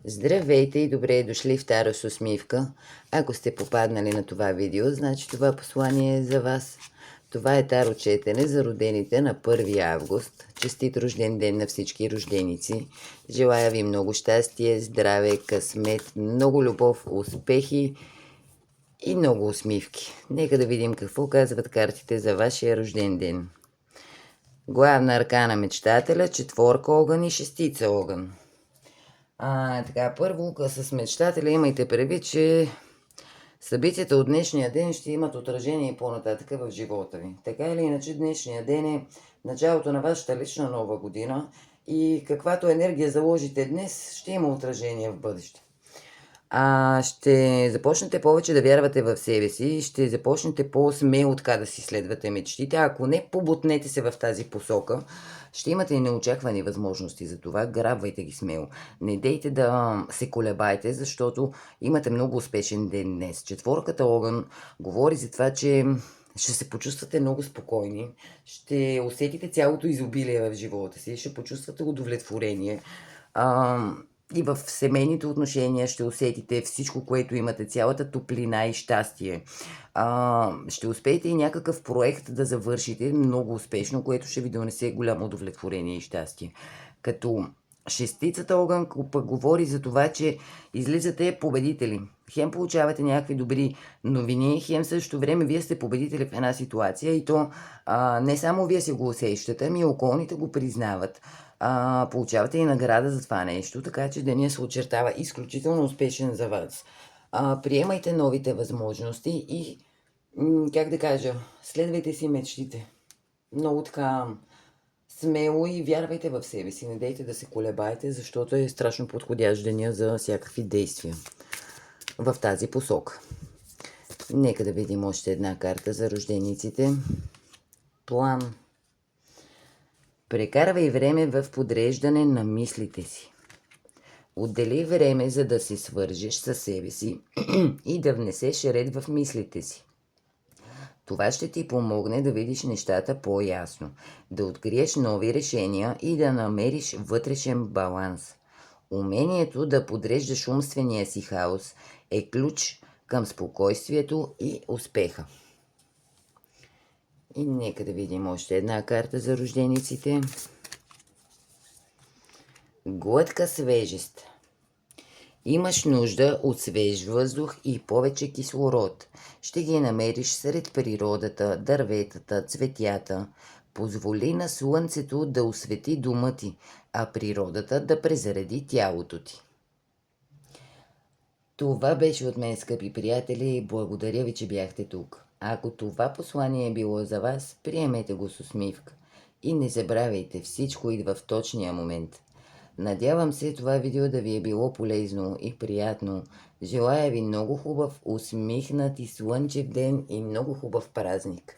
Здравейте и добре дошли в Таро с усмивка. Ако сте попаднали на това видео, значи това послание е за вас. Това е Таро четене за родените на 1 август. Честит рожден ден на всички рожденици. Желая ви много щастие, здраве, късмет, много любов, успехи и много усмивки. Нека да видим какво казват картите за вашия рожден ден. Главна аркана мечтателя, 4 огън и 6 огън. Така, първо, с мечтателя имайте предвид, че събитията от днешния ден ще имат отражение и по-нататък в живота ви. Така или иначе, днешния ден е началото на вашата лична нова година и каквато енергия заложите днес, ще има отражение в бъдеще. Ще започнете повече да вярвате в себе си, ще започнете по-смело така да си следвате мечтите. Ако не, побутнете се в тази посока. Ще имате и неочаквани възможности за това. Грабвайте ги смело. Не дейте да се колебаете, защото имате много успешен ден днес. 4-ката огън говори за това, че ще се почувствате много спокойни, ще усетите цялото изобилие в живота си, ще почувствате удовлетворение. И в семейните отношения ще усетите всичко, което имате, цялата топлина и щастие. Ще успеете и някакъв проект да завършите много успешно, което ще ви донесе голямо удовлетворение и щастие. Като 6-цата огън пък говори за това, че излизате победители. Хем получавате някакви добри новини, хем също време вие сте победители в една ситуация и то не само вие се го усещате, ами околните го признават. Получавате и награда за това нещо, така че денят се очертава изключително успешен за вас. Приемайте новите възможности и, как да кажа, следвайте си мечтите. Много така смело и вярвайте в себе си. Не дейте да се колебаете, защото е страшно подходящ деня за всякакви действия в тази посока. Нека да видим още една карта за рождениците. План. Прекарвай време в подреждане на мислите си. Отдели време, за да се свържеш със себе си и да внесеш ред в мислите си. Това ще ти помогне да видиш нещата по-ясно, да откриеш нови решения и да намериш вътрешен баланс. Умението да подреждаш умствения си хаос е ключ към спокойствието и успеха. И нека да видим още една карта за рождениците. Глътка свежест. Имаш нужда от свеж въздух и повече кислород. Ще ги намериш сред природата, дърветата, цветята. Позволи на слънцето да освети дома ти, а природата да презареди тялото ти. Това беше от мен, скъпи приятели. Благодаря ви, че бяхте тук. Ако това послание е било за вас, приемете го с усмивка. И не забравяйте, всичко идва в точния момент. Надявам се това видео да ви е било полезно и приятно. Желая ви много хубав, усмихнат и слънчев ден и много хубав празник.